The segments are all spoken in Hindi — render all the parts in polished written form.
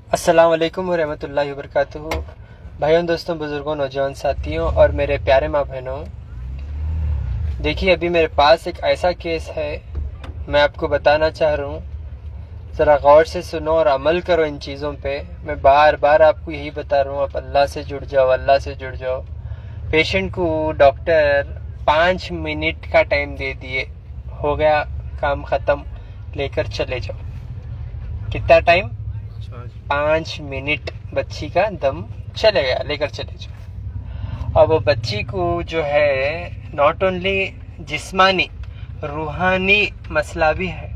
अस्सलाम वालेकुम रहमतुल्लाहि व बरकातुहू। भाइयों, दोस्तों, बुजुर्गों, नौजवान साथियों और मेरे प्यारे माँ बहनों, देखिए अभी मेरे पास एक ऐसा केस है, मैं आपको बताना चाह रहा हूँ। ज़रा गौर से सुनो और अमल करो इन चीज़ों पे। मैं बार बार आपको यही बता रहा हूँ, आप अल्लाह से जुड़ जाओ, अल्लाह से जुड़ जाओ। पेशेंट को डॉक्टर 5 मिनट का टाइम दे दिए, हो गया काम ख़त्म, लेकर चले जाओ। कितना टाइम? 5 मिनट। बच्ची का दम चले गया, लेकर चले जाओ। अब वो बच्ची को जो है नॉट ओनली जिस्मानी, रूहानी मसला भी है।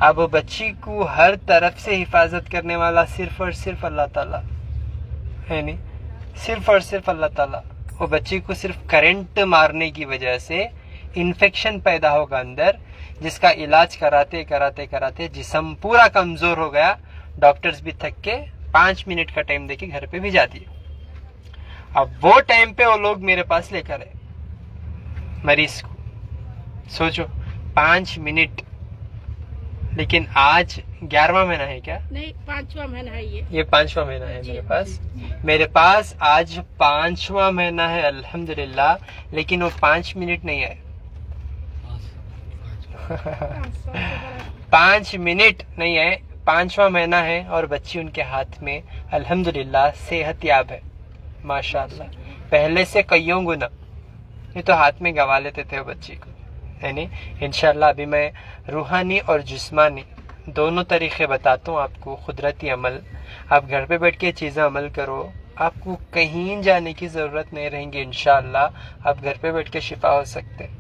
अब वो बच्ची को हर तरफ से हिफाजत करने वाला सिर्फ और सिर्फ अल्लाह ताला है, नहीं, सिर्फ और सिर्फ अल्लाह ताला। वो बच्ची को सिर्फ करंट मारने की वजह से इन्फेक्शन पैदा होगा अंदर, जिसका इलाज कराते कराते कराते जिस्म पूरा कमजोर हो गया। डॉक्टर्स भी थक के 5 मिनट का टाइम देके घर पे भिजा दिए। अब वो टाइम पे वो लोग मेरे पास लेकर आए मरीज को। सोचो, 5 मिनट। लेकिन आज 11वां महीना है क्या? नहीं, 5वां महीना है। ये 5वां महीना है मेरे पास आज 5वां महीना है, अल्हम्दुलिल्लाह। लेकिन वो 5 मिनट नहीं है 5 मिनट नहीं है, 5वां महीना है और बच्ची उनके हाथ में अल्हम्दुलिल्लाह सेहत याब है, माशाअल्लाह, पहले से कईयों गुना। ये तो हाथ में गवा लेते थे वो बच्ची को, यानी इंशाअल्लाह अभी मैं रूहानी और जिस्मानी दोनों तरीके बताता हूँ आपको, कुदरती अमल। आप घर पे बैठ के चीज़ें अमल करो, आपको कहीं जाने की ज़रूरत नहीं रहेंगी। इंशाअल्लाह आप घर पे बैठ के शिफा हो सकते हैं,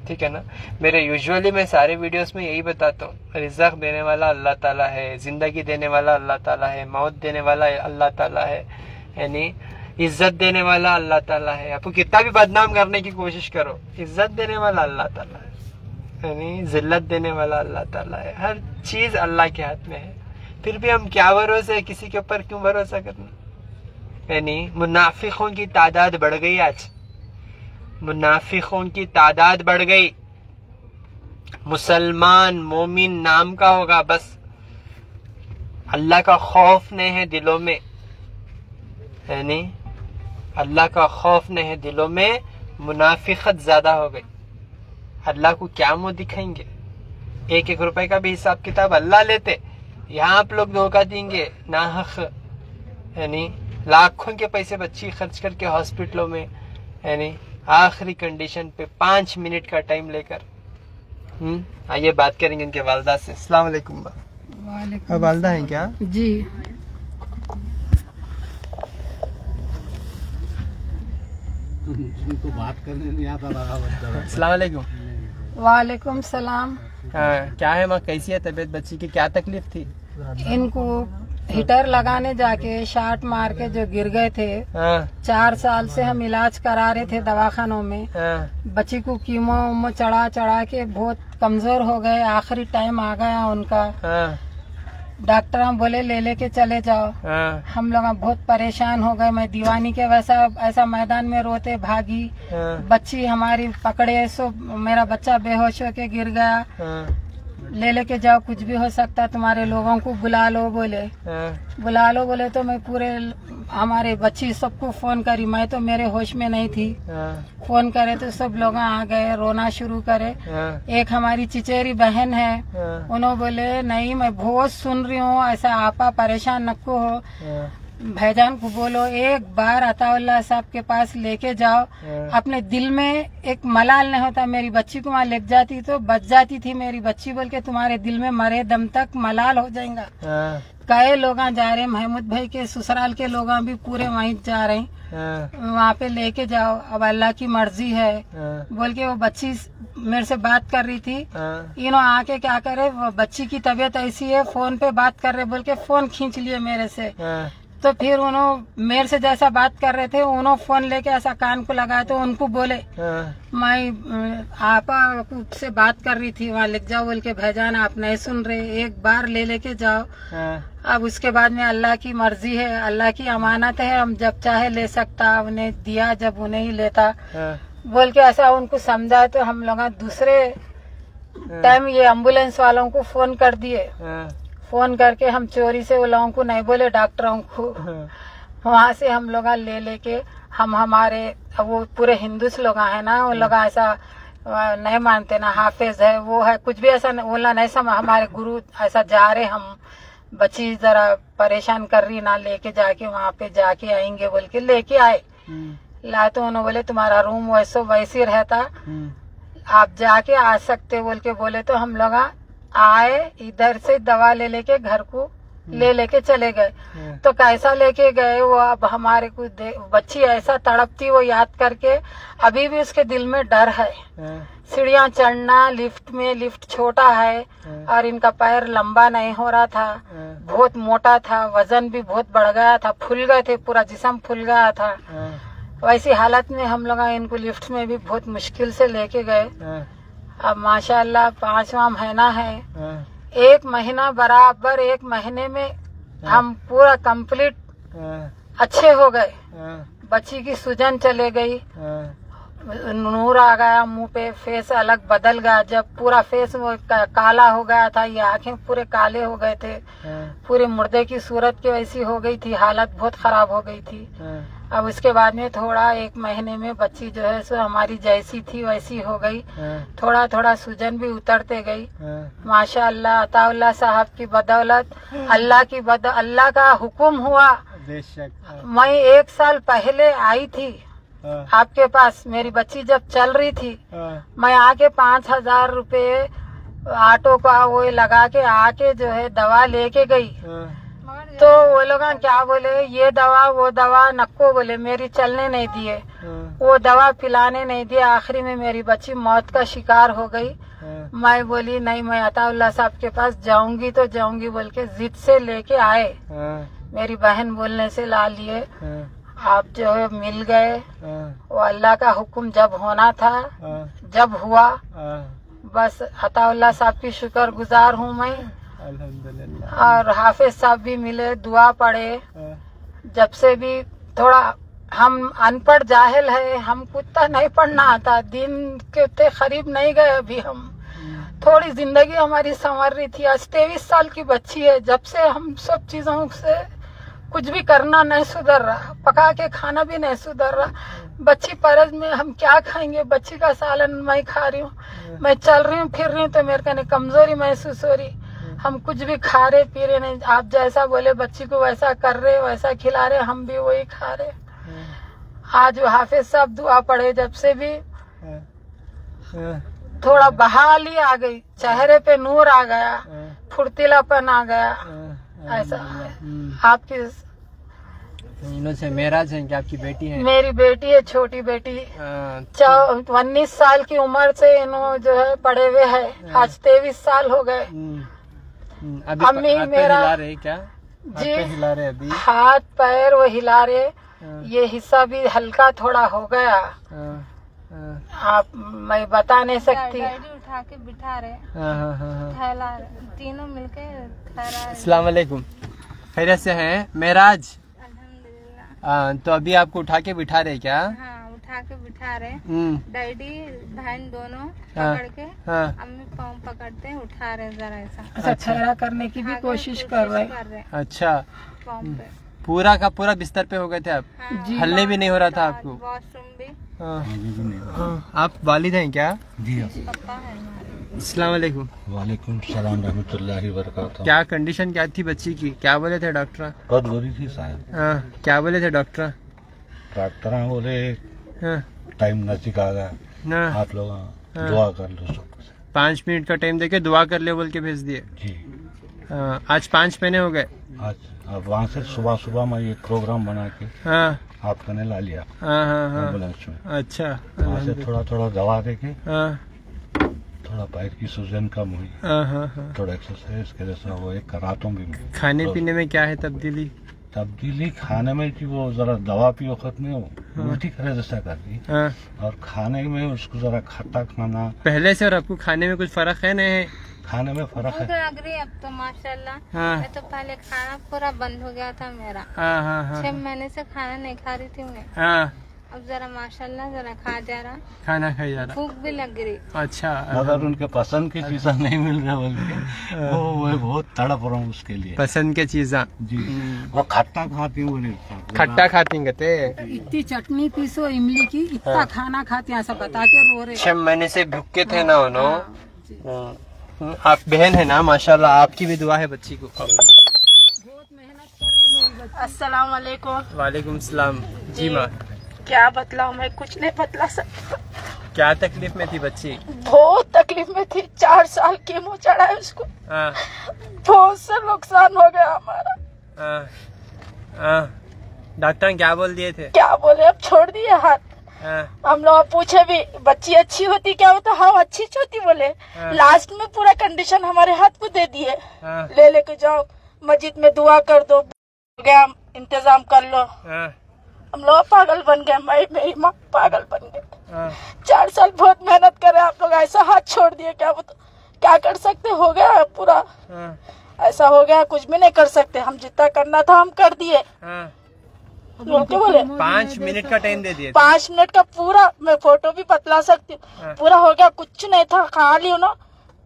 ठीक है ना। मेरे यूजुअली मैं सारे वीडियोस में यही बताता हूँ, रिज़्क़ देने वाला अल्लाह ताला है, ज़िंदगी देने वाला अल्लाह ताला है, मौत देने वाला अल्लाह ताला है, यानी इज्जत देने वाला अल्लाह ताला है। आपको कितना भी बदनाम करने की कोशिश करो, इज्जत देने वाला अल्लाह ताला है, यानी जिल्लत देने वाला अल्लाह ताला है। हर चीज़ अल्लाह के हाथ में है। फिर भी हम क्या भरोसा है, किसी के ऊपर क्यों भरोसा करना? यानी मुनाफिकों की तादाद बढ़ गई आज, मुनाफिकों की तादाद बढ़ गई। मुसलमान मोमिन नाम का होगा, बस अल्लाह का खौफ नहीं है दिलों में, यानी अल्लाह का खौफ नहीं है दिलों में, मुनाफिकत ज्यादा हो गई। अल्लाह को क्या मुंह दिखाएंगे? 1-1 रुपए का भी हिसाब किताब अल्लाह लेते, यहाँ आप लोग धोखा देंगे ना हक, यानी लाखों के पैसे बच्ची खर्च करके हॉस्पिटलों में, यानी आखिरी कंडीशन पे 5 मिनट का टाइम लेकर। आइए बात करेंगे इनके वालदा से। अस्सलाम वालेकुम। वालदा हैं क्या जी? तो बात करने नहीं आता। अस्सलाम वालेकुम। वालेकुम सलाम। क्या है माँ, कैसी है तबीयत बच्ची की? क्या तकलीफ थी? इनको हीटर लगाने जाके शार्ट मार के जो गिर गए थे। 4 साल से हम इलाज करा रहे थे दवाखानों में। बच्ची को कीमो उमो चढ़ा चढ़ा के बहुत कमजोर हो गए, आखिरी टाइम आ गया उनका। डॉक्टर हम बोले ले लेके चले जाओ। हम लोग बहुत परेशान हो गए। मैं दीवानी के वैसा ऐसा मैदान में रोते भागी। बच्ची हमारी पकड़े, सो मेरा बच्चा बेहोश होके गिर गया। ले लेके जाओ, कुछ भी हो सकता, तुम्हारे लोगों को बुला लो बोले। बुला लो बोले तो मैं पूरे हमारे बच्ची सबको फोन करी, मैं तो मेरे होश में नहीं थी। फोन करे तो सब लोग आ गए, रोना शुरू करे। एक हमारी चिचेरी बहन है, उन्होंने बोले नहीं मैं बहुत सुन रही हूँ, ऐसा आपा परेशान नको हो, भाईजान को बोलो एक बार अताउल्लाह साहब के पास लेके जाओ। अपने दिल में एक मलाल नहीं होता, मेरी बच्ची को वहाँ लेके जाती तो बच जाती थी मेरी बच्ची, बोल के तुम्हारे दिल में मरे दम तक मलाल हो जाएगा। कई लोग जा रहे, महमूद भाई के ससुराल के लोग भी पूरे वहीं जा रहे हैं, वहाँ पे लेके जाओ, अब अल्लाह की मर्जी है बोल के। वो बच्ची मेरे से बात कर रही थी, इन्हों आके क्या करे, वो बच्ची की तबीयत ऐसी है, फोन पे बात कर रहे बोल के फोन खींच लिए मेरे से। तो फिर उन्होंने मेरे से जैसा बात कर रहे थे, उन्होंने फोन लेके ऐसा कान को लगाया तो उनको बोले मैं आपा से बात कर रही थी, वहाँ लिख जाओ बोल के। भाईजान आप नहीं सुन रहे, एक बार ले लेके जाओ। अब उसके बाद में अल्लाह की मर्जी है, अल्लाह की अमानत है, हम जब चाहे ले सकता, उन्हें दिया जब उन्हें ही लेता बोल के ऐसा उनको समझा। तो हम लोग दूसरे टाइम ये एम्बुलेंस वालों को फोन कर दिए। फोन करके हम चोरी से वो लोगों को नहीं बोले, डॉक्टरों को वहाँ से हम लोग ले लेके हम हमारे वो पूरे हिंदूस लोग है ना, वो लोग ऐसा नहीं मानते ना, हाफिज है वो है, कुछ भी ऐसा बोलना नहीं समझ, हमारे गुरु ऐसा जा रहे हम बच्ची जरा परेशान कर रही ना, लेके जाके वहाँ पे जाके आएंगे बोल के लेके आए। लाए तो उन्होंने बोले तुम्हारा रूम वैसे रहता, आप जाके आ सकते बोल के बोले, तो हम लोग आए, इधर से दवा ले लेके घर को ले लेके चले गए। तो कैसा लेके गए वो, अब हमारे को बच्ची ऐसा तड़पती वो याद करके अभी भी उसके दिल में डर है। सीढ़ियाँ चढ़ना लिफ्ट में, लिफ्ट छोटा है और इनका पैर लंबा नहीं हो रहा था, बहुत मोटा था, वजन भी बहुत बढ़ गया था, फूल गए थे, पूरा जिस्म फूल गया था। वैसी हालत में हम लोग इनको लिफ्ट में भी बहुत मुश्किल से लेके गए। अब माशाल्लाह 5वां महीना है, 1 महीना बराबर 1 महीने में हम पूरा कंप्लीट अच्छे हो गए। बच्ची की सूजन चले गई, नूर आ गया मुंह पे, फेस अलग बदल गया, जब पूरा फेस वो काला हो गया था, ये आंखें पूरे काले हो गए थे, पूरे मुर्दे की सूरत की वैसी हो गई थी, हालत बहुत खराब हो गई थी। अब उसके बाद में थोड़ा 1 महीने में बच्ची जो है सो हमारी जैसी थी वैसी हो गई, थोड़ा थोड़ा सूजन भी उतरते गई। माशाअल्लाह अताउल्लाह साहब की बदौलत, अल्लाह का हुक्म हुआ। मैं 1 साल पहले आई थी आपके पास, मेरी बच्ची जब चल रही थी, मैं आके 5000 रुपए ऑटो का वो लगा के आके जो है दवा लेके गई। तो वो लोग क्या बोले, ये दवा वो दवा नक्को बोले, मेरी चलने नहीं दिए, वो दवा पिलाने नहीं दिए। आखिरी में मेरी बच्ची मौत का शिकार हो गई। मैं बोली नहीं, मैं अताउल्लाह साहब के पास जाऊंगी तो जाऊंगी बोल के जिद से लेके आए। मेरी बहन बोलने से ला लिए, आप जो है मिल गए। वो अल्लाह का हुक्म जब होना था जब हुआ, बस अताउल्लाह साहब की शुक्रगुजार हूँ मैं। अल्हम्दुलिल्लाह। और हाफिज साहब भी मिले, दुआ पढ़े। जब से भी थोड़ा हम अनपढ़ जाहिल है, हमको इतना नहीं पढ़ना आता, दिन के उतने करीब नहीं गए अभी हम। थोड़ी जिंदगी हमारी संवर रही थी। आज 23 साल की बच्ची है, जब से हम सब चीजों से कुछ भी करना नहीं सुधर रहा, पका के खाना भी नहीं सुधर रहा। बच्ची परस में हम क्या खाएंगे, बच्ची का सालन मैं खा रही हूँ, मैं चल रही हूँ फिर रही हूँ तो मेरे को कमजोरी महसूस हो रही। हम कुछ भी खा रहे पी रहे नहीं, आप जैसा बोले बच्ची को वैसा कर रहे, वैसा खिला रहे, हम भी वही खा रहे। आज हाफिज साहब दुआ पढ़े, जब से भी थोड़ा बहाली आ गई, चेहरे पे नूर आ गया, फुर्तीलापन आ गया। ऐसा आपकी से मेराज है कि आपकी बेटी है? मेरी बेटी है, छोटी बेटी। 19 साल की उम्र से इन्हों जो है पढ़े हुए है, आज 23 साल हो गए। अम्मी मेरा हिला रहे क्या? जी हिला रहे अभी? हाथ पैर वो हिला रहे, ये हिस्सा भी हल्का थोड़ा हो गया। आप मैं बता नहीं सकती। उठा के बिठा रहे, तीनों मिलके। अस्सलाम वालेकुम, खैरियत से हैं मेराज? अल्हम्दुलिल्लाह। तो अभी आपको उठा के बिठा रहे क्या? हाँ, उठा के बिठा रहे। डैडी बहन दोनों पकड़ के, अम्मी पाँव पकड़ते हैं, उठा रहे जरा ऐसा। अच्छा, ठहरा करने की भी कोशिश कर रहे। अच्छा, पाँव पे पूरा का पूरा बिस्तर पे हो गए थे आप? जी। हलने भी नहीं हो रहा था आपको? वॉशरूम भी। आप वालिद हैं क्या? जी। पापा है हमारे। अस्सलाम वालेकुम। वालेकुम सलाम रहमतुल्लाहि व बरकातहू। क्या कंडीशन क्या थी बच्ची की, क्या बोले थे डॉक्टर? बहुत बुरी थी शायद। क्या बोले थे डॉक्टर? डॉक्टर बोले टाइम नजदीक आ गया, आप लोग दुआ कर लो सब। 5 मिनट का टाइम देके दुआ कर ले बोल के भेज दिए जी। आज 5 महीने हो गए। आज अब वहाँ से सुबह सुबह मैं ये प्रोग्राम बना के आपका ने ला लिया एम्बुलेंस में। अच्छा, वहाँ से थोड़ा थोड़ा दवा देके थोड़ा पैर की सूजन कम हुई, थोड़ा एक्सरसाइज के जैसा वो एक रातों भी। खाने पीने में क्या है तब्दीली? खाने में कि वो जरा दवा पी वक्त में उल्टी करे जैसा कर दी, और खाने में उसको जरा खट्टा खाना। पहले से और आपको खाने में कुछ फर्क है? नहीं, खाने में फर्क है। लग रही अब तो माशाल्लाह। मैं तो पहले खाना पूरा बंद हो गया था मेरा। 6 महीने से खाना नहीं खा रही थी मैं। अब जरा माशाल्लाह जरा खा जा रहा, खाना खाई जा रहा, भूख भी लग रही। अच्छा, अगर उनके पसंद की चीज़ें नहीं मिल रहा बल्कि वो बहुत तड़प रहा हूँ उसके लिए। पसंद के चीज़ा जी, वो खट्टा खाती हूँ, खट्टा खाती कहते। इतनी चटनी पीसो इमली की, इतना खाना खाती, ऐसा बता के रो रहे। 6 महीने से भूखे थे ना उन्होंने। आप बहन है ना माशाल्लाह, आपकी भी दुआ है बच्ची को। बहुत मेहनत कर रही मेरी बच्ची। अस्सलाम वालेकुम। वालेकुम सलाम। जी माँ, क्या बतलाऊं, मैं कुछ नहीं बतला सकता। क्या तकलीफ में थी बच्ची? बहुत तकलीफ में थी, 4 साल कीमो चढ़ा है उसको। हाँ, बहुत से नुकसान हो गया हमारा। डॉक्टर क्या बोल दिए थे? क्या बोले, अब छोड़ दिए हाथ। हम लोग पूछे भी बच्ची अच्छी होती क्या होता, हाँ अच्छी होती बोले। लास्ट में पूरा कंडीशन हमारे हाथ पे दे दिए, ले लेके जाओ मस्जिद में दुआ कर दो, गया इंतजाम कर लो। हम लोग पागल बन गए, मेरी माँ पागल बन गए। 4 साल बहुत मेहनत करे, आप लोग ऐसा हाथ छोड़ दिए, क्या कर सकते, हो गया पूरा ऐसा हो गया, कुछ भी नहीं कर सकते। हम जितना करना था हम कर दिए। क्या बोले, 5 मिनट का टाइम दे दिए। 5 मिनट का पूरा, मैं फोटो भी बतला सकती हूँ, पूरा हो गया, कुछ नहीं था। खाली ना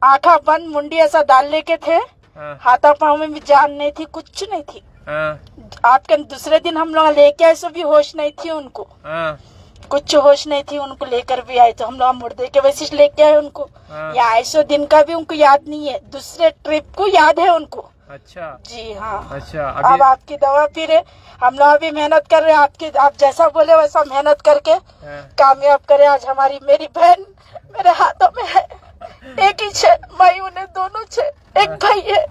आँखा बंद, मुंडी ऐसा डाल लेके थे, हाथा पाँव में भी जान नहीं थी, कुछ नहीं थी। आपके दूसरे दिन हम लोग लेके आए, सो भी होश नहीं थी उनको, कुछ होश नहीं थी उनको। लेकर भी आए तो हम लोग मुर्दे के वैसे लेके आए उनको। या ऐसो दिन का भी उनको याद नहीं है, दूसरे ट्रिप को याद है उनको। अच्छा जी हाँ। अच्छा, अब आपकी दवा पी रहे, हम लोग अभी मेहनत कर रहे हैं, आप जैसा बोले वैसा मेहनत करके कामयाब करे। आज हमारी मेरी बहन मेरे हाथों में है, एक ही छे, मैं उन्हें दोनों छे, एक भाई है।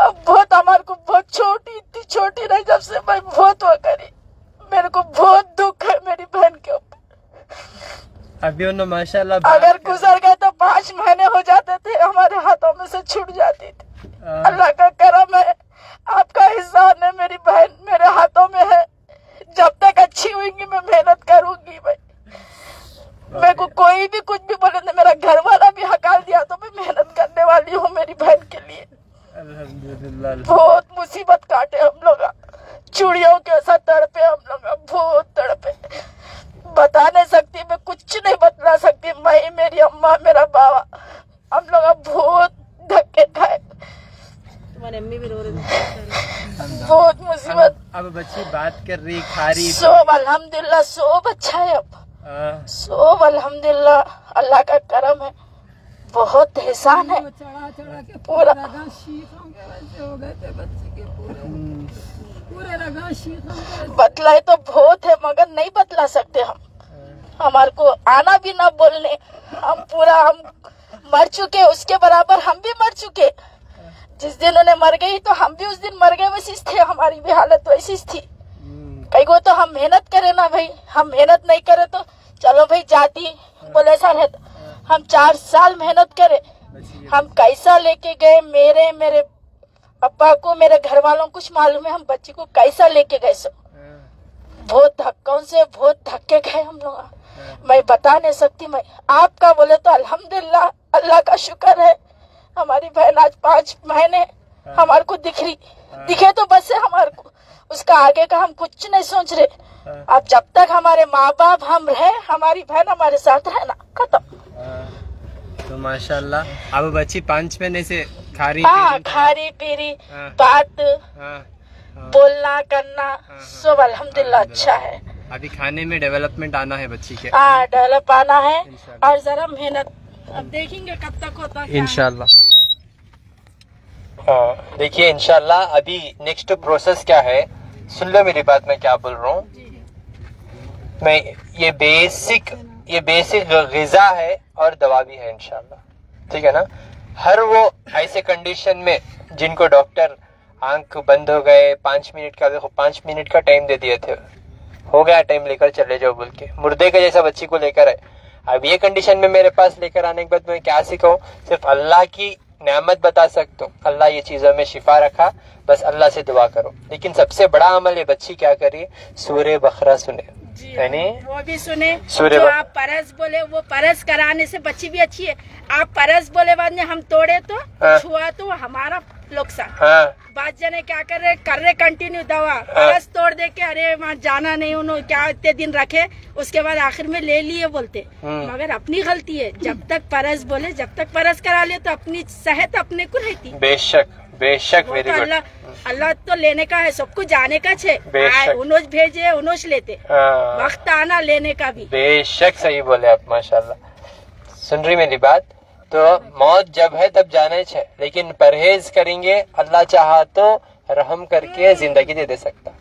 अब बहुत हमारे को बहुत छोटी, इतनी छोटी रही जब से मैं बहुत वो करी, मेरे को बहुत दुख है मेरी बहन के ऊपर। अभी उन्होंने माशाल्लाह अगर गुजर गए तो 5 महीने हो जाते थे, हमारे हाथों में से छूट जाती थी। अल्लाह का करम है, आपका एहसान है, मेरी बहन मेरे हाथों में है। जब तक अच्छी होगी मैं मेहनत करूंगी भाई। मेरे को कोई भी कुछ भी बोले, मेरा घर वाला भी हकाल दिया तो मैं मेहनत करने वाली हूँ मेरी बहन के लिए। अल्हम्दुलिल्लाह। बहुत मुसीबत काटे हम लोग, चूड़ियों के साथ तड़पे हम लोग, बहुत तड़पे, बता नहीं सकती, मैं कुछ नहीं बतला सकती। मैं, मेरी अम्मा, मेरा बाबा, हम लोग बहुत धक्के खाए, अम्मी भी रो रही, बहुत मुसीबत। अब बच्ची बात कर रही, खा रही, सब अल्हम्दुलिल्लाह, सब अच्छा है अब, सब अल्हम्दुलिल्लाह, अल्लाह का करम है, बहुत एहसान है। पूरा बतलाए तो बहुत है, मगर नहीं बतला सकते हम, हमारे को आना भी ना बोलने। हम मर चुके, उसके बराबर हम भी मर चुके। जिस दिन उन्हें मर गई तो हम भी उस दिन मर गए, वैसी थे, हमारी भी हालत वैसी थी। कई को तो हम मेहनत करे ना भाई, हम मेहनत नहीं करे तो चलो भाई जाती बोले, ऐसा रहता। हम 4 साल मेहनत करे, हम कैसा लेके गए, मेरे पापा को, मेरे घर वालों को कुछ मालूम है, हम बच्ची को कैसा लेके गए। सो बहुत धक्कों से, बहुत धक्के गए हम लोग, मैं बता नहीं सकती। मैं आपका बोले तो अल्हम्दुलिल्लाह, अल्लाह का शुक्र है, हमारी बहन आज 5 महीने हमारे को दिखे तो बस है हमारे को, उसका आगे का हम कुछ नहीं सोच रहे। अब जब तक हमारे माँ बाप हम रहे, हमारी बहन हमारे साथ रहना, खत्म। तो माशाल्लाह अब बच्ची 5 महीने से खा रही, खा रही पी रही, बात बोलना करना सब अल्हम्दुलिल्लाह अच्छा है। अभी खाने में डेवलपमेंट आना है बच्ची के, डेवलप आना है, और जरा मेहनत, अब देखेंगे कब तक होता है इंशाल्लाह। देखिए इंशाल्लाह अभी नेक्स्ट प्रोसेस क्या है, सुन लो मेरी बात, मैं क्या बोल रहा हूँ। मैं ये बेसिक ग़िज़ा है और दवा भी है इंशाल्लाह, ठीक है ना। हर वो ऐसे कंडीशन में जिनको डॉक्टर आंख बंद हो गए, 5 मिनट का टाइम दे दिए थे, हो गया टाइम, लेकर चले जाओ बोल के, मुर्दे के जैसा बच्ची को लेकर आए। अब ये कंडीशन में मेरे पास लेकर आने के बाद मैं क्या सिखाऊं, सिर्फ अल्लाह की नेमत बता सकता हूँ। अल्लाह ये चीजों में शिफा रखा, बस अल्लाह से दुआ करो। लेकिन सबसे बड़ा अमल ये बच्ची क्या करिए, सूरे बकरा सुने, यानी वो भी सुने। सूरे जो आप परस बोले, वो परस कराने से बच्ची भी अच्छी है। आप परस बोले बाद में हम तोड़े तो छुआ तो हमारा लोग सा बात जाने क्या कर रहे कंटिन्यू दवा परस तोड़ दे के, अरे वहाँ जाना नहीं, उन्होंने क्या इतने दिन रखे, उसके बाद आखिर में ले लिए बोलते। मगर अपनी गलती है, जब तक परस बोले, जब तक परस करा ले तो अपनी सेहत अपने को रहती। बेशक बेशक, वेरी गुड। अल्लाह तो लेने का है, सबको जाने का छे, उन्होंने भेजे उन्होंने लेते, वक्त आना लेने का भी। बेशक सही बोले आप, माशाल्लाह। सुन रही मेरी बात? तो मौत जब है तब जाना है, लेकिन परहेज करेंगे, अल्लाह चाहा तो रहम करके जिंदगी दे सकता है।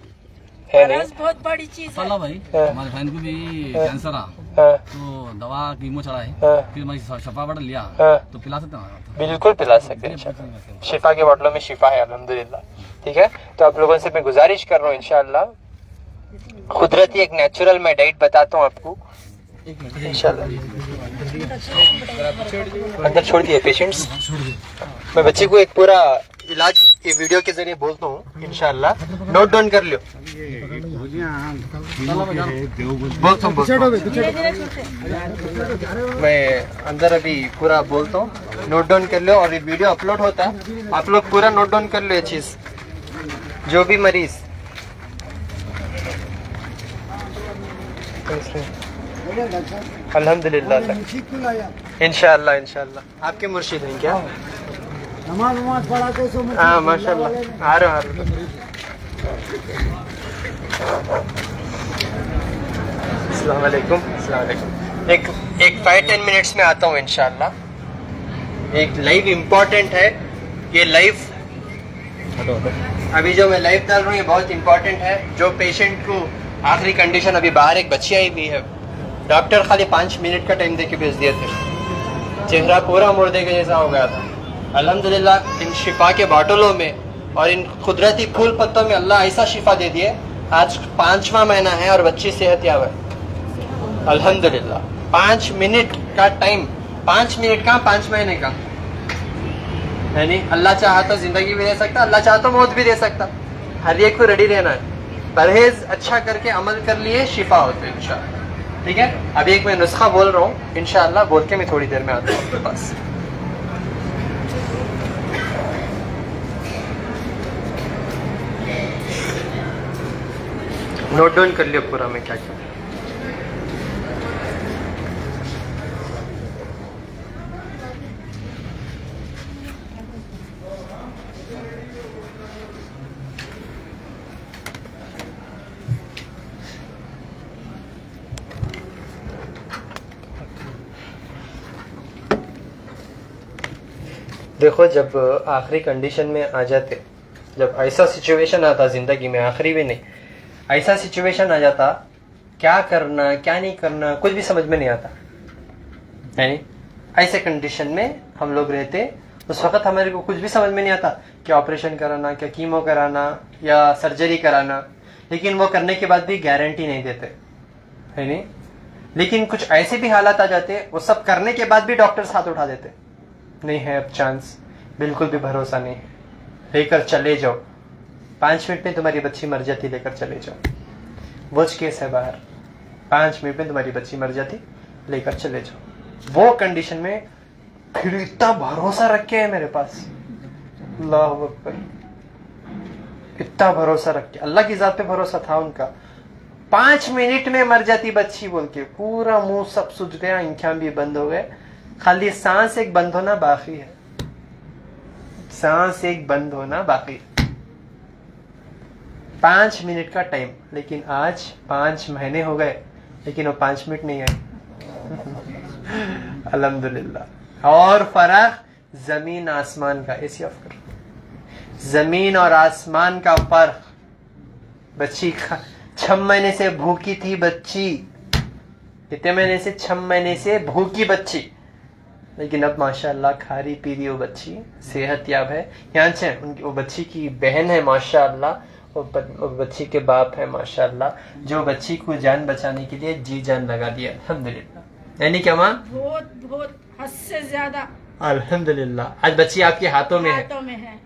बहुत बड़ी चीज है भाई। हमारे बहन को भी कैंसर आ, तो दवा कीमो चढ़ाए, फिर मैं शफा बॉटल लिया, तो पिला सकते हैं? बिल्कुल पिला सकते हैं, शिफा के बोतलों में शिफा है अल्हम्दुलिल्लाह। ठीक है, तो आप लोगों से मैं गुजारिश कर रहा हूँ, इंशाल्लाह कुदरती एक नेचुरल मैं डाइट बताता हूँ आपको इंशाल्लाह। अंदर छोड़ दिए पेशेंट्स। मैं बच्चे को एक पूरा इलाज ये वीडियो के जरिए बोलता हूँ इंशाल्लाह, नोट डाउन कर लियो। मैं अंदर अभी पूरा बोलता हूँ, नोट डाउन कर लो, और ये वीडियो अपलोड होता है, आप लोग पूरा नोट डाउन कर लो ये चीज। जो भी मरीज अल्हम्दुलिल्लाह इंशाल्लाह इंशाल्लाह आपके मुर्शिद हैं क्या? नमाज पढ़ा के सो हाँ माशाल्लाह, आ रहा अस्सलाम वालेकुम। एक 5-10 मिनट्स में आता हूँ इंशाल्लाह। एक लाइव इम्पोर्टेंट है, ये लाइव अभी जो मैं लाइव डाल रहा हूँ ये बहुत इम्पोर्टेंट है। जो पेशेंट को आखिरी कंडीशन, अभी बाहर एक बच्ची आई हुई है, डॉक्टर खाली 5 मिनट का टाइम दे के भेज दिए थे, चेहरा पूरा मुर्दे के जैसा हो गया था। अल्हम्दुलिल्लाह इन शिफा के बाटलों में और इन कुदरती फूल पत्तों में अल्लाह ऐसा शिफा दे दिए, आज 5वां महीना है और बच्ची सेहतयाब है अल्हम्दुलिल्लाह। 5 मिनट का टाइम, 5 मिनट का 5 महीने का, यानी अल्लाह चाहा तो जिंदगी भी दे सकता, अल्लाह चाहा तो मौत भी दे सकता। हर एक को रेडी रहना है, परहेज अच्छा करके अमल कर लिए शिफा होते हैं इंशाअल्लाह। ठीक है, अभी एक मैं नुस्खा बोल रहा हूँ इंशाअल्लाह, बोल के मैं थोड़ी देर में आता हूँ आपके पास। नोट डाउन कर लियो पूरा मैं क्या क्या। देखो, जब आखिरी कंडीशन में आ जाते, जब ऐसा सिचुएशन आता जिंदगी में, आखिरी भी नहीं, ऐसा सिचुएशन आ जाता, क्या करना क्या नहीं करना कुछ भी समझ में नहीं आता। यानी ऐसे कंडीशन में हम लोग रहते, उस वक्त हमारे को कुछ भी समझ में नहीं आता, क्या ऑपरेशन कराना, क्या कीमो कराना या सर्जरी कराना, लेकिन वो करने के बाद भी गारंटी नहीं देते, है नहीं। लेकिन कुछ ऐसे भी हालात आ जाते, वो सब करने के बाद भी डॉक्टर्स हाथ उठा देते, नहीं है अब चांस, बिल्कुल भी भरोसा नहीं, लेकर चले जाओ, 5 मिनट में तुम्हारी बच्ची मर जाती, लेकर चले जाओ। वो केस है बाहर, 5 मिनट में तुम्हारी बच्ची मर जाती, लेकर चले जाओ। वो कंडीशन में फिर इतना भरोसा रख के है मेरे पास, अल्लाह अकबर, इतना भरोसा रख के, अल्लाह की जात पे भरोसा था उनका। 5 मिनट में मर जाती बच्ची बोल के, पूरा मुंह सब सूज गया, आंखें भी बंद हो गए, खाली सांस एक बंद होना बाकी है, सांस एक बंद होना बाकी। 5 मिनट का टाइम, लेकिन आज 5 महीने हो गए, लेकिन वो 5 मिनट नहीं आई अल्हम्दुलिल्लाह। और फर्क जमीन आसमान का, ऐसी ऑफ करो, जमीन और आसमान का फर्क। बच्ची 6 महीने से भूखी थी बच्ची, कितने महीने से? 6 महीने से भूखी बच्ची, लेकिन अब माशाअल्लाह खा रही पी रही वो बच्ची, सेहतयाब है। यहाँ से वो बच्ची की बहन है माशाअल्लाह, वो बच्ची के बाप है माशाअल्लाह, जो बच्ची को जान बचाने के लिए जी जान लगा दिया अल्हम्दुलिल्लाह। यानी क्या माँ? बहुत बहुत हद से ज्यादा अल्हम्दुलिल्लाह। आज बच्ची आपके हाथों में है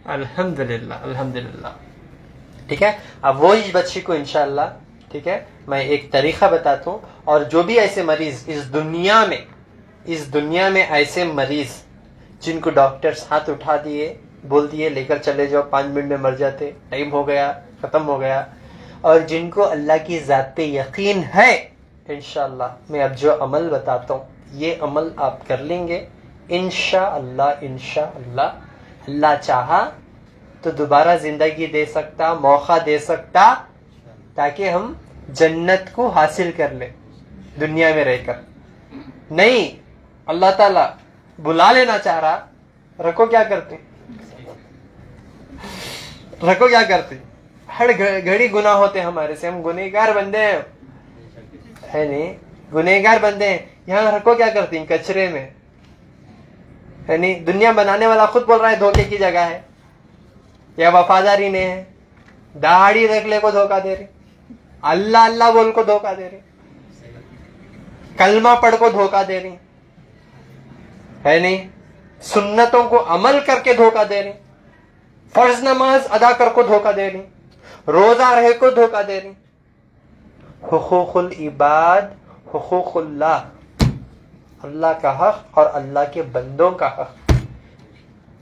अल्हम्दुलिल्लाह अल्हम्दुलिल्लाह। ठीक है, अब वो इस बच्ची को इंशाअल्लाह, ठीक है, मैं एक तरीका बताता हूँ, और जो भी ऐसे मरीज इस दुनिया में ऐसे मरीज जिनको डॉक्टर्स हाथ उठा दिए, बोल दिए लेकर चले जाओ, 5 मिनट में मर जाते, टाइम हो गया, खत्म हो गया। और जिनको अल्लाह की ज़ात पे यकीन है, इंशाअल्लाह मैं अब जो अमल बताता हूँ ये अमल आप कर लेंगे इंशाअल्लाह। इंशाअल्लाह अल्लाह चाहा तो दोबारा जिंदगी दे सकता, मौका दे सकता, ताकि हम जन्नत को हासिल कर ले दुनिया में रहकर। नहीं, अल्लाह ताला बुला लेना चाह रहा, रखो क्या करते, रखो क्या करते। हर घड़ी गुनाह होते हमारे से, हम गुनहगार बंदे हैं, है नहीं, गुनहगार बंदे हैं। यहाँ रखो क्या करती, कचरे में, है नहीं। दुनिया बनाने वाला खुद बोल रहा है धोखे की जगह है, या वफादारी नहीं है। दाढ़ी रख ले को धोखा दे रही, अल्लाह अल्लाह बोल को धोखा दे रही, कलमा पढ़ को धोखा दे रही, है नहीं। सुन्नतों को अमल करके धोखा दे रही, फर्ज नमाज अदा कर को धोखा दे रही, रोजा रहे को धोखा दे रही। हुकूकुल इबाद, हुकूकुल्लाह, अल्लाह का हक और अल्लाह के बंदों का हक।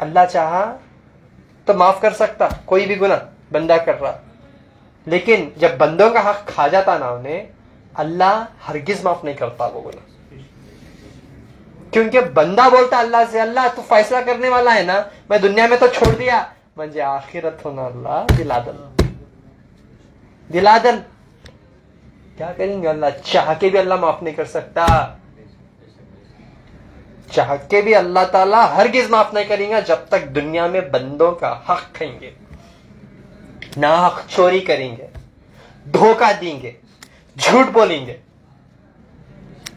अल्लाह चाहा तो माफ कर सकता कोई भी गुनाह बंदा कर रहा, लेकिन जब बंदों का हक खा जाता ना उन्हें, अल्लाह हरगिज माफ नहीं करता वो गुनाह। क्योंकि बंदा बोलता अल्लाह से, अल्लाह तू फैसला करने वाला है ना, मैं दुनिया में तो छोड़ दिया, मुझे आखिरत होना अल्लाह दिलादल, दिलादल। क्या करेंगे, अल्लाह चाह के भी अल्लाह माफ नहीं कर सकता, चाह के भी अल्लाह ताला हरगिज माफ नहीं करेंगे जब तक दुनिया में बंदों का हक खाएंगे, ना हक चोरी करेंगे, धोखा देंगे, झूठ बोलेंगे।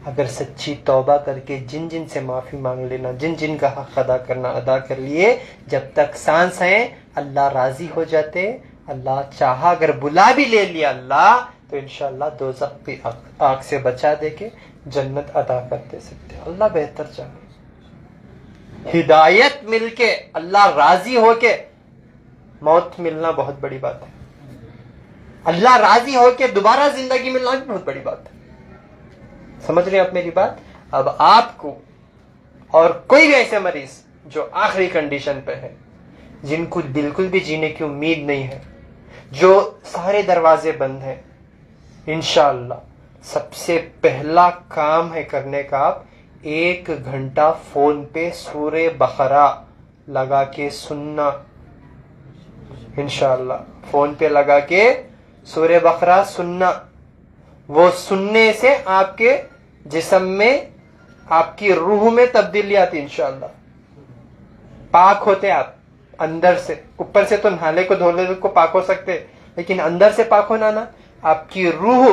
अगर सच्ची तौबा करके जिन जिन से माफी मांग लेना, जिन जिन का हक अदा करना अदा कर लिए, जब तक सांस है अल्लाह राजी हो जाते। अल्लाह चाहा अगर बुला भी ले लिया अल्लाह, तो इंशाअल्लाह दोज़ख की आग से बचा दे के जन्नत अदा कर दे सकते। अल्लाह बेहतर चाहे। हिदायत मिलके, अल्लाह राजी होके मौत मिलना बहुत बड़ी बात है, अल्लाह राजी होके दोबारा जिंदगी मिलना भी बहुत बड़ी बात है। समझ रहे हैं आप मेरी बात। अब आपको और कोई भी ऐसे मरीज जो आखिरी कंडीशन पे है, जिनको बिल्कुल भी जीने की उम्मीद नहीं है, जो सारे दरवाजे बंद हैं, इंशाअल्लाह सबसे पहला काम है करने का, आप 1 घंटा फोन पे सूरे बकरा लगा के सुनना। इंशाअल्लाह फोन पे लगा के सूरे बकरा सुनना। वो सुनने से आपके जिस्म में, आपकी रूह में तब्दीली आती इंशाअल्लाह। पाक होते आप अंदर से, ऊपर से तो नहाले को धोले को पाक हो सकते, लेकिन अंदर से पाक होना ना, आपकी रूह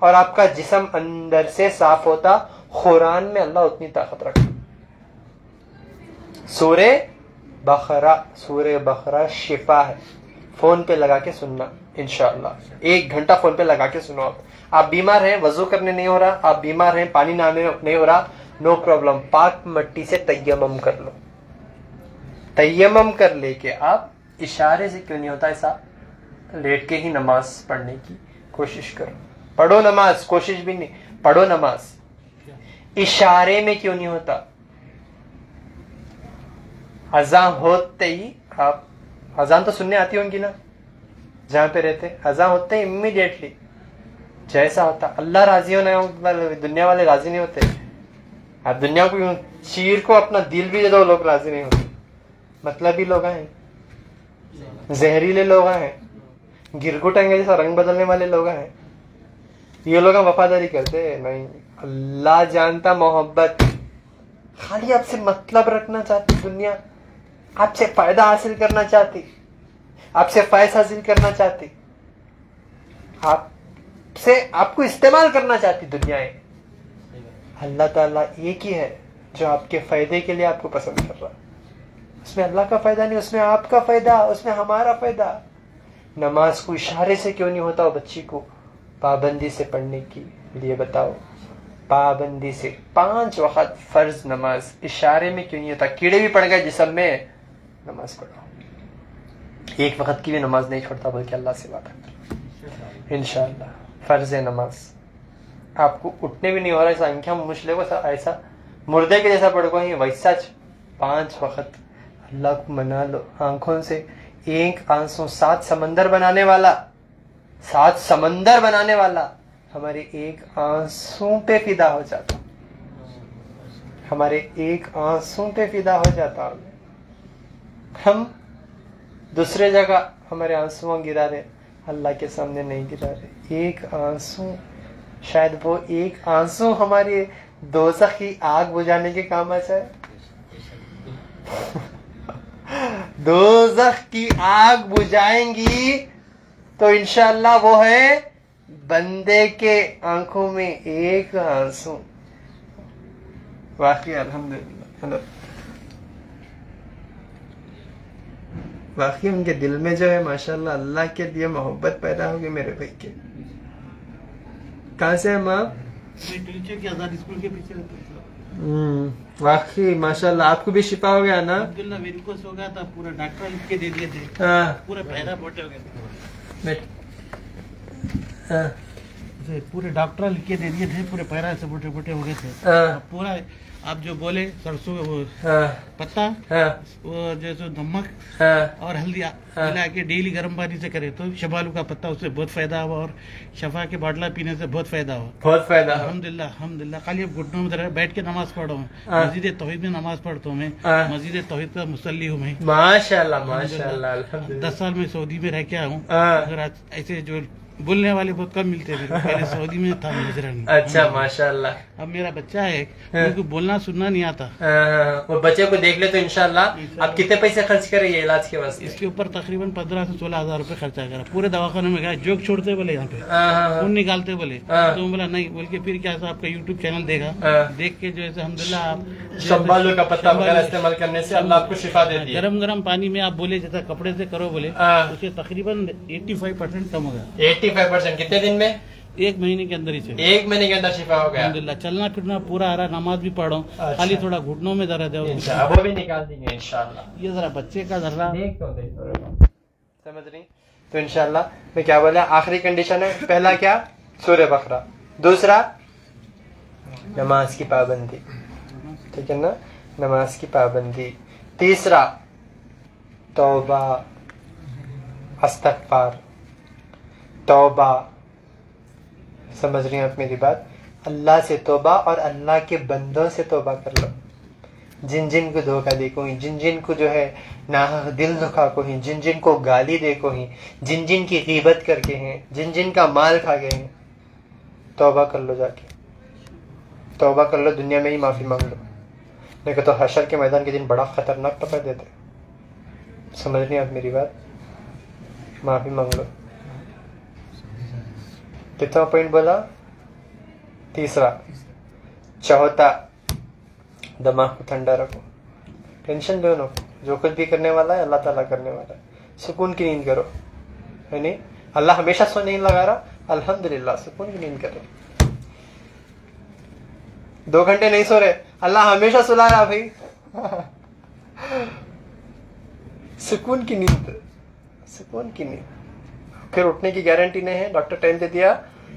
और आपका जिस्म अंदर से साफ होता। कुरान में अल्लाह उतनी ताकत रखता। सूरे बकरा शिफा है। फोन पे लगा के सुनना इंशाअल्लाह। 1 घंटा फोन पे लगा के सुनो। आप बीमार हैं, वजू करने नहीं हो रहा, आप बीमार हैं, पानी नहाने नहीं हो रहा, नो प्रॉब्लम, पाक मिट्टी से तयम्मुम कर लो। तयम्मुम कर लेके आप इशारे से, क्यों नहीं होता ऐसा, लेट के ही नमाज पढ़ने की कोशिश करो। पढ़ो नमाज, कोशिश भी नहीं, पढ़ो नमाज। इशारे में क्यों नहीं होता, अजान होते ही आप, अजान तो सुनने आती होंगी ना जहां पे रहते, अजान होते ही इमीडिएटली जैसा होता, अल्लाह राजी होना, दुनिया वाले राजी नहीं होते। आप दुनिया को चीर को अपना दिल भी दे दो, लोग राजी नहीं होते। मतलबी लोग हैं, जहरीले लोग हैं, गिरगुटेंगे जैसा रंग बदलने वाले लोग हैं, ये लोग वफादारी करते नहीं। अल्लाह जानता मोहब्बत, खाली आपसे मतलब रखना चाहती दुनिया, आपसे फायदा हासिल करना चाहती, आपसे फैज हासिल करना चाहती, आपसे आपको इस्तेमाल करना चाहती दुनिया। अल्लाह ताला एक ही है जो आपके फायदे के लिए आपको पसंद कर रहा है। उसमें अल्लाह का फायदा नहीं, उसमें आपका फायदा, उसमें हमारा फायदा। नमाज को इशारे से क्यों नहीं होता बच्ची को पाबंदी से पढ़ने के लिए बताओ। पाबंदी से 5 वक्त फर्ज नमाज इशारे में क्यों नहीं होता। कीड़े भी पड़ गए जिस्म में, नमाज पढ़ो। 1 वक्त की भी नमाज नहीं छोड़ता, बल्कि अल्लाह से वादा कर इंशाअल्लाह। फर्ज है नमाज, आपको उठने भी नहीं हो रहा, ऐसा अंख्या मुश्किल को ऐसा मुर्दे के जैसा पड़ गई, वैसा 5 वक्त अल्लाह को मना लो आंखों से। एक आंसू 7 समंदर बनाने वाला, 7 समंदर बनाने वाला हमारे एक आंसू पे फिदा हो जाता, हमारे एक आंसू पे फिदा हो जाता। हम दूसरे जगह हमारे आंसुओं गिरा रहे, अल्लाह के सामने नहीं गिरा रहे। एक आंसू, शायद वो एक आंसू हमारी दोज़ख की आग बुझाने के काम आ जाए। दोज़ख की आग बुझाएंगी तो इंशाअल्लाह वो है बंदे के आंखों में एक आंसू। वाकई अल्हम्दुलिल्लाह, वाकई उनके दिल में जो है माशाल्लाह अल्लाह के लिए मोहब्बत पैदा होगी मेरे भाई के। कहाँ से है माँ? स्कूल के पीछे। वाकई माशाल्लाह आपको भी शिफा हो गया ना? अब्दुल्ला मेरे को सो गया था, पूरा डॉक्टर लिख के दे दिए थे, पूरा पैरा मोटे हो गए थे, पूरे डॉक्टर लिख के दे दिए थे, पूरे पैरा से मोटे मोटे हो गए थे। पूरा आप जो बोले सरसों वो पत्ता, वो जैसे नमक और हल्दी मिला के डेली गर्म पानी से करे तो शबालू का पत्ता, उससे बहुत फायदा हुआ और शफा के बाटला पीने से बहुत फायदा हुआ। बहुत फायदा अल्हम्दुलिल्लाह अल्हम्दुलिल्लाह। खाली अब घुटनों में बैठ के नमाज पढ़ रहा हूँ, मस्जिद तौहीद में नमाज पढ़ता हूँ मैं, मस्जिद तौहीद का मुसल्ली हूँ मैं माशाल्लाह माशाल्लाह। 10 साल में सऊदी में रह के आया हूँ, अगर ऐसे जो बोलने वाले बहुत कम मिलते हैं, पहले सऊदी में था गुजरान। अच्छा माशाल्लाह। अब मेरा बच्चा है, उनको बोलना सुनना नहीं आता, वो बच्चे को देख ले तो इंशाल्लाह। आप कितने पैसे खर्च करे ये इलाज के वास्ते? इसके ऊपर तकरीबन 15 से 16 हजार रूपए खर्चा करा। पूरे दवाखाने में गया, जोक छोड़ते बोले यहाँ पे, खून निकालते बोले, तो बोला नहीं, बोल के फिर क्या आपका यूट्यूब चैनल देखा, देख के जो है अल्हम्दुलिल्लाह आप शबालू का पत्ता वगैरह इस्तेमाल करने से अल्लाह आपको शिफा दे दी। गरम गरम पानी में आप बोले जैसा कपड़े से करो बोले, उससे तकरीबन 85% कम हो गया। 85% कितने दिन में? 1 महीने के अंदर ही से 1 महीने के अंदर शिफा हो गया अल्हम्दुलिल्लाह। चलना फिरना पूरा आ रहा, नमाज भी पढ़ो। अच्छा। खाली थोड़ा घुटनों में दर्द है, वो भी निकाल देंगे इंशाल्लाह। ये जरा बच्चे का जरा देख तो समझ रही तो इंशाल्लाह। मैं क्या बोला, आखिरी कंडीशन है, पहला क्या? सूरह बकरा, दूसरा नमाज की पाबंदी, ठीक है ना, नमाज की पाबंदी, तीसरा तौबा इस्तग़फ़ार, तौबा। समझ रही हैं आप मेरी बात? अल्लाह से तौबा और अल्लाह के बंदों से तौबा कर लो। जिन जिन को धोखा दे को ही, जिन जिन को जो है नाहक दिल दुखा को ही, जिन जिन को गाली दे को ही, जिन जिन की ग़ीबत करके हैं, जिन जिन का माल खा गए हैं, तौबा कर लो, जाके तौबा कर लो, दुनिया में ही माफ़ी मांग लो, नहीं तो हशर के मैदान के दिन बड़ा खतरनाक पकड़ देते। समझ रही आप मेरी बात? माफ़ी मांग लो। कितना पॉइंट बोला? तीसरा। चौथा, दिमाग को ठंडा रखो, टेंशन लो ना, जो कुछ भी करने वाला है अल्लाह ताला करने वाला है। सुकून की नींद करो, है नहीं? अल्लाह हमेशा सो नहीं लगा रहा, अल्हम्दुलिल्लाह सुकून की नींद करो। 2 घंटे नहीं सो रहे, अल्लाह हमेशा सुला रहा भाई। सुकून की नींद, सुकून की नींद। फिर उठने की गारंटी नहीं है, डॉक्टर टाइम दे दिया,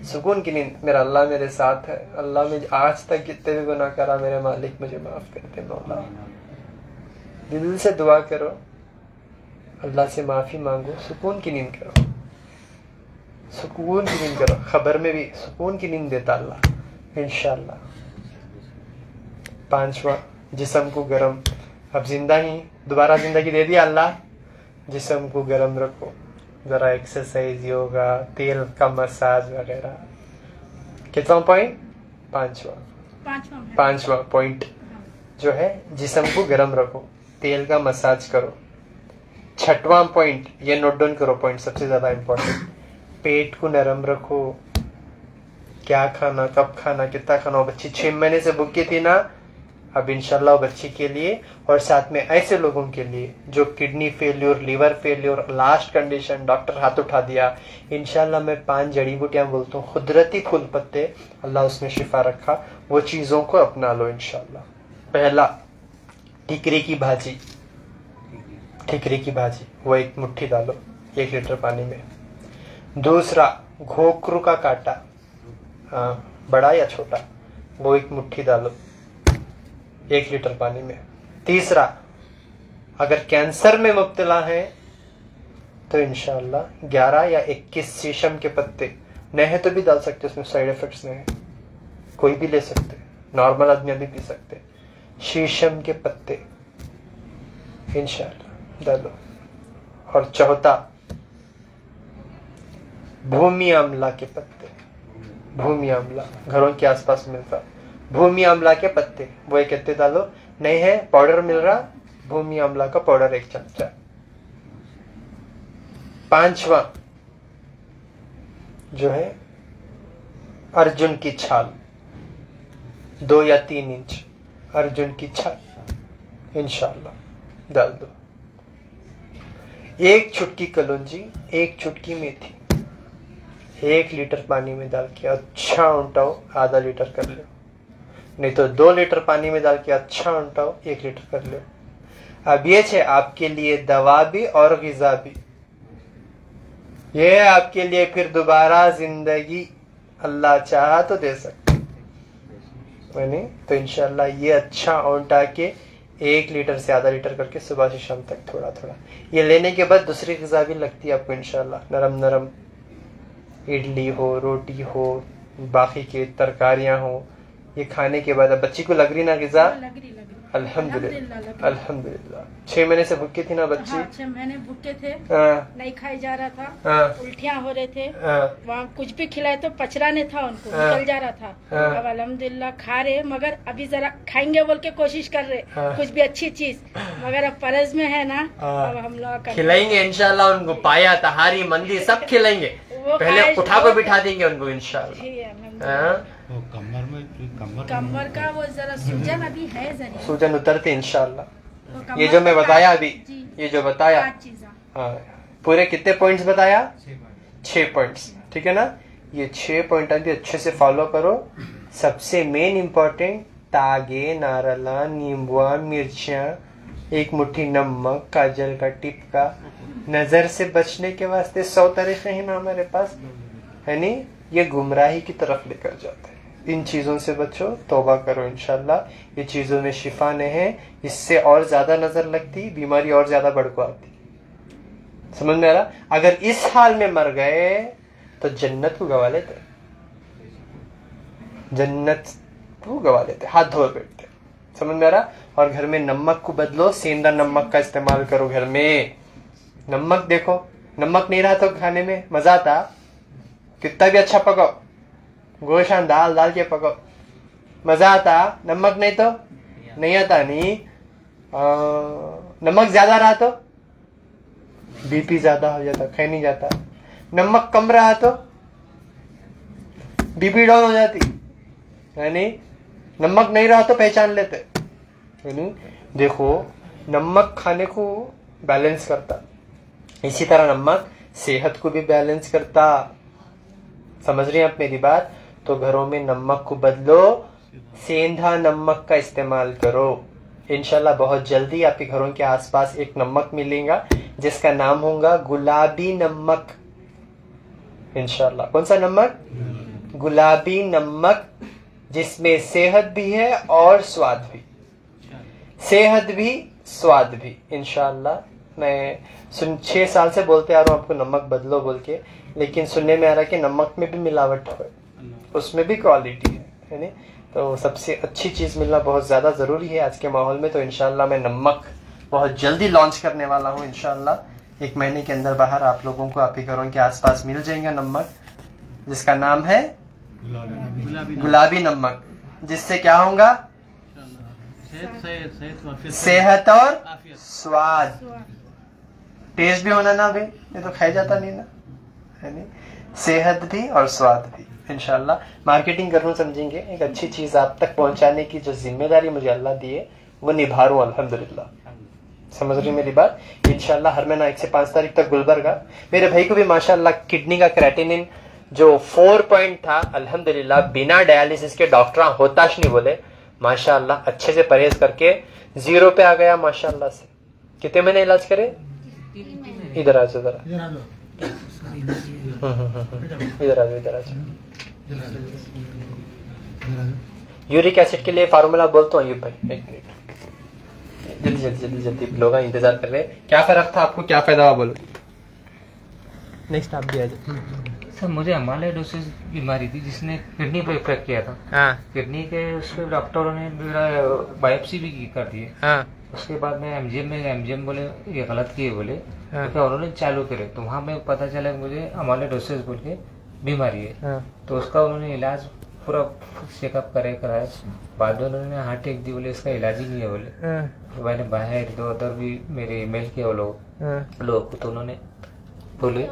सुकून की नींद। मेरा अल्लाह मेरे साथ है, अल्लाह में आज तक कितने भी गुनाह करा, मेरे मालिक मुझे माफ कर दे मौला। दिल से दुआ करो, अल्लाह से माफी मांगो, सुकून की नींद करो, सुकून की नींद करो। खबर में भी सुकून की नींद देता अल्लाह इंशाअल्लाह। 5वां, जिस्म को गरम। अब जिंदा ही दोबारा जिंदगी दे दिया अल्लाह, जिस्म को गरम रखो, जरा एक्सरसाइज, योगा, तेल का मसाज वगैरह। कितना पॉइंट? 5वां पॉइंट जो है, जिस्म को गरम रखो, तेल का मसाज करो। 6वां पॉइंट, ये नोट डाउन करो, पॉइंट सबसे ज्यादा इम्पोर्टेंट, पेट को नरम रखो। क्या खाना, कब खाना, कितना खाना। वो बच्ची 6 महीने से भूखी थी ना, अब इंशाल्लाह बच्ची के लिए और साथ में ऐसे लोगों के लिए जो kidney failure, liver failure, last condition, doctor हाथ उठा दिया, इंशाल्लाह मैं 5 जड़ी बूटियां बोलता हूँ, कुदरती फूल पत्ते, अल्लाह उसमें शिफा रखा, वो चीजों को अपना लो इंशाल्लाह। पहला, टिकरी की भाजी, टिकरी की भाजी, वो 1 मुट्ठी डालो 1 लीटर पानी में। दूसरा, घोकरू का काटा, बड़ा या छोटा, वो 1 मुट्ठी डालो 1 लीटर पानी में। तीसरा, अगर कैंसर में मुब्तला है तो इंशाल्लाह 11 या 21 शीशम के पत्ते नए हैं तो भी डाल सकते, उसमें साइड इफेक्ट्स नहीं है, कोई भी ले सकते, नॉर्मल आदमी भी पी सकते। शीशम के पत्ते इंशाल्लाह डालो। और चौथा भूमि आंवला के पत्ते, भूमि आंवला घरों के आसपास मिलता, भूमि आंवला के पत्ते वो एक कितने डालो, नहीं है पाउडर मिल रहा, भूमि आंवला का पाउडर 1 चमचा। 5वां जो है अर्जुन की छाल, 2 या 3 इंच अर्जुन की छाल इंशाल्लाह डाल दो। 1 चुटकी कलौंजी, 1 चुटकी मेथी 1 लीटर पानी में डाल के अच्छा उंटाओ, आधा लीटर कर लो, नहीं तो 2 लीटर पानी में डाल के अच्छा उंटाओ, 1 लीटर कर लो। अब ये है आपके लिए दवा भी और ग़िज़ा भी, ये आपके लिए फिर दोबारा जिंदगी अल्लाह चाहा तो दे सकते नहीं, तो इंशाल्लाह ये अच्छा औंटा के 1 लीटर से आधा लीटर करके सुबह से शाम तक थोड़ा थोड़ा ये लेने के बाद दूसरी ग़िज़ा भी लगती है आपको इंशाल्लाह। नरम नरम इडली हो, रोटी हो, बाकी के तरकारियां हो, ये खाने के बाद अब बच्ची को लग रही ना ग़िज़ा? अल्हम्दुलिल्लाह अल्हम्दुलिल्लाह। 6 महीने से भूखे थी ना बच्ची? हाँ, 6 महीने भूखे थे, नहीं खाई जा रहा था, उल्टियाँ हो रहे थे, वहाँ कुछ भी खिलाए तो पचरा नहीं था, उनको निकल जा रहा था। अब अल्हम्दुलिल्लाह खा रहे, मगर अभी जरा खाएंगे बोल के कोशिश कर रहे, कुछ भी अच्छी चीज, मगर अब परज में है ना, अब हम लोग खिलाएंगे इंशाल्लाह उनको, पाया तहारी मंदी सब खिलाएंगे, पहले उठा को बिठा देंगे उनको इंशाल्लाह। कमर का वो जरा सूजन अभी है, जरा सूजन उतरते इंशाल्लाह। ये जो मैं बताया अभी, ये जो बताया, पूरे कितने पॉइंट्स बताया? 6 पॉइंट्स, ठीक है ना? ये 6 पॉइंट भी अच्छे से फॉलो करो। सबसे मेन इम्पोर्टेंट तागे, नारला, नींबुआ, मिर्चियाँ, 1 मुट्ठी नमक, काजल का टिपका, नजर से बचने के वास्ते 100 तरीके हैं ना हमारे पास, है नहीं? ये गुमराही की तरफ लेकर जाते हैं। इन चीजों से बचो, तौबा करो इंशाल्लाह। ये चीजों में शिफा नहीं है, इससे और ज्यादा नजर लगती, बीमारी और ज्यादा बढ़ को आती। समझ में आ रहा? अगर इस हाल में मर गए तो जन्नत को गवा लेते, जन्नत को गवा लेते, हाथ धो बैठते। समझ में आ रहा? और घर में नमक को बदलो, सेंधा नमक का इस्तेमाल करो घर में। नमक देखो, नमक नहीं रहा तो खाने में मजा आता, कितना भी अच्छा पकाओ, गोशान दाल डाल के पकाओ, मजा आता। नमक नहीं तो नहीं आता। नहीं नमक ज्यादा रहा तो बीपी ज्यादा हो जाता, खाई नहीं जाता। नमक कम रहा तो बीपी डाउन हो जाती, है नहीं? नमक नहीं रहा तो पहचान लेते, है नहीं? देखो नमक खाने को बैलेंस करता, इसी तरह नमक सेहत को भी बैलेंस करता। समझ रहे हैं आप मेरी बात? तो घरों में नमक को बदलो, सेंधा नमक का इस्तेमाल करो। इंशाल्लाह बहुत जल्दी आपके घरों के आसपास एक नमक मिलेगा जिसका नाम होगा गुलाबी नमक इंशाल्लाह। कौन सा नमक? गुलाबी नमक, जिसमें सेहत भी है और स्वाद भी, सेहत भी स्वाद भी इंशाल्लाह। मैं 6 साल से बोलते आ रहा हूँ आपको नमक बदलो बोल के, लेकिन सुनने में आ रहा है कि नमक में भी मिलावट है, उसमें भी क्वालिटी है नहीं? तो सबसे अच्छी चीज मिलना बहुत ज्यादा जरूरी है आज के माहौल में। तो इंशाल्लाह मैं नमक बहुत जल्दी लॉन्च करने वाला हूँ इंशाल्लाह। 1 महीने के अंदर बाहर आप लोगों को आपके घरों के आसपास मिल जाएगा नमक, जिसका नाम है गुलाबी नमक, जिससे क्या होगा? सेहत और स्वाद, टेस्ट भी होना ना भाई, ये तो खाया जाता नहीं ना, है नहीं? सेहत भी और स्वाद भी इंशाल्लाह। मार्केटिंग करना समझेंगे, एक अच्छी चीज आप तक पहुंचाने की जो जिम्मेदारी मुझे अल्लाह दी है वो निभा रहा हूं अल्हम्दुलिल्लाह। समझ रही मेरी बात? इंशाल्लाह हर महीना 1 से 5 तारीख तक गुलबर्गा। मेरे भाई को भी माशाल्लाह किडनी का क्रेटिनिन जो 4 पॉइंट था, अल्हम्दुलिल्लाह बिना डायलिसिस के डॉक्टर होताश नहीं बोले, माशाल्लाह अच्छे से परहेज करके 0 पे आ गया माशाल्लाह से। कितने महीने इलाज करे? इधर आ जाओ, इधर आ जाओ। यूरिक एसिड के लिए फार्मूला बोलता हूँ भाई, 1 मिनट। जल्दी जल्दी जल्दी जल्दी, लोग इंतजार कर रहे हैं। क्या फर्क था आपको, क्या फायदा हुआ बोलो। नेक्स्ट आप भी आ जाओ। सर मुझे अमाइलोइडोसिस बीमारी थी जिसने किडनी पे इफेक्ट किया था। हाँ। किडनी के उसके डॉक्टरों ने मेरा बायोप्सी भी कर दी है। हाँ। उसके बाद मैं एमजीएम बोले ये गलत किए बोले। हाँ। तो उन्होंने चालू करे तो वहाँ में पता चला मुझे अमाइलोइडोसिस बोल के बीमारी है। हाँ। तो उसका उन्होंने इलाज पूरा चेकअप कराया। बाद में उन्होंने हार्ट टेक दी, बोले इसका इलाज ही नहीं है बोले। तो मैंने बाहर इधर उधर भी मेरे ईमेल किया वो लोग को, तो उन्होंने बोले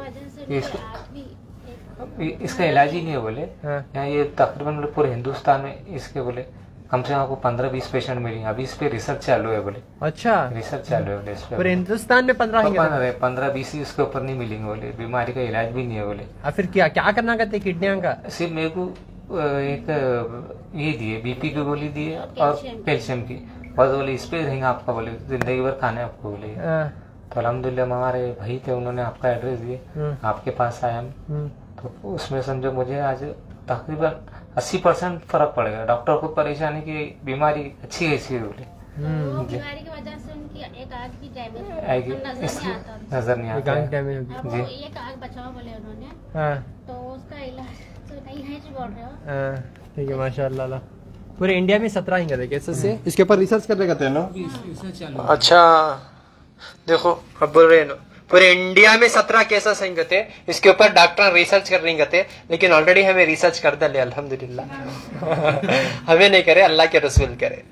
इसका इलाज ही नहीं है बोले। यहाँ ये तकरीबन पूरे हिंदुस्तान में इसके बोले कम से कम आपको 15-20 पेशेंट मिलेंगे। अभी इस पे रिसर्च चालू है बोले। अच्छा, रिसर्च चालू है बोले इस पे। पूरे हिंदुस्तान में 15-20 ही इसके ऊपर नहीं मिलेंगे बोले। बीमारी का इलाज भी नहीं है बोले। फिर क्या क्या करना कहते किडनियों का? सिर्फ मेरे को एक ये दिए, बीपी की गोली दी है और कैल्शियम की, बस बोले इस पे रहेंगे आपका बोले, जिंदगी भर खाना है आपको बोले। तो अल्हम्दुलिल्लाह हमारे भाई थे, उन्होंने आपका एड्रेस दिए, आपके पास आया तो उसमें समझो मुझे आज तकरीबन 80% फर्क पड़ गया। डॉक्टर को परेशानी की बीमारी अच्छी है बोले। बीमारी की वजह से उनकी एक आंख की डैमेज नजर नहीं आता जी। एक आंख बचाओ बोले उन्होंने, तो उसका इलाज तो नहीं है जी बोल रहे हो। ठीक है माशाल्लाह। पूरे इंडिया में 17 ही गए कैसे से इसके ऊपर रिसर्च करने का थे ना। अच्छा देखो अब बोल रहे हैं ना पूरे इंडिया में 17 केसेस हैं गते, इसके ऊपर डॉक्टर रिसर्च कर रही गते, लेकिन ऑलरेडी हमें रिसर्च कर डाले अल्हम्दुलिल्लाह। हमें नहीं करे, अल्लाह के रसूल करे।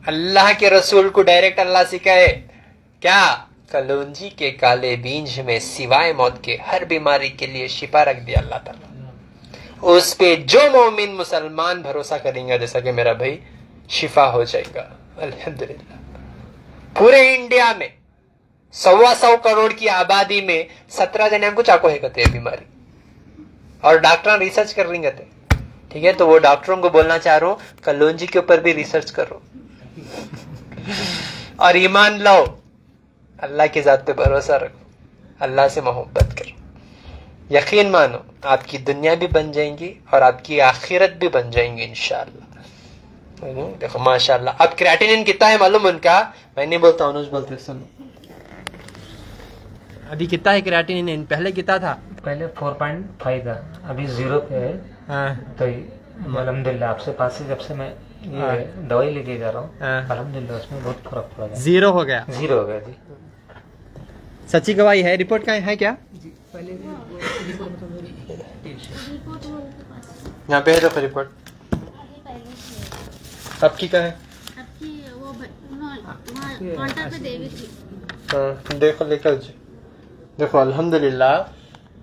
अल्लाह के रसूल को डायरेक्ट अल्लाह सिखाए क्या, कलौंजी के काले बीज में सिवाय मौत के हर बीमारी के लिए शिफा रख दिया अल्लाह ताला। उस पे जो मोमिन मुसलमान भरोसा करेंगे, जैसा कि मेरा भाई, शिफा हो जाएगा अल्हम्दुलिल्लाह। पूरे इंडिया में 125 करोड़ की आबादी में 17 जने को चाको है कहते हैं बीमारी, और डॉक्टर रिसर्च कर रही कहते। ठीक है, तो वो डॉक्टरों को बोलना चाह रहा हूं कलौंजी के ऊपर भी रिसर्च करो और ईमान लाओ, अल्लाह की जात पे भरोसा रखो, अल्लाह से मोहब्बत करो, यकीन मानो आपकी दुनिया भी बन जाएंगी और आपकी आखिरत भी बन जाएंगी इंशाअल्लाह। देखो माशाअल्लाह। अब क्रिएटिनिन कितना है मालूम उनका? मैं नहीं बोलता, अनुज बोलते सुनो। अभी कितना है क्रिएटिनिन? पहले कितना था? पहले 4.5 था, अभी 0 पे है। तो अल्हम्दुलिल्लाह आपसे पास से जब से मैं ये दवाई लेके जा रहा हूँ, अल्हम्दुलिल्लाह उसमें बहुत फर्क पड़ा है। 0 हो गया? 0 हो गया जी। सच्ची गवाही है? रिपोर्ट का है क्या? यहाँ पे है तो रिपोर्ट आपकी क्या है? देखो लेकर देखो अल्हम्दुलिल्लाह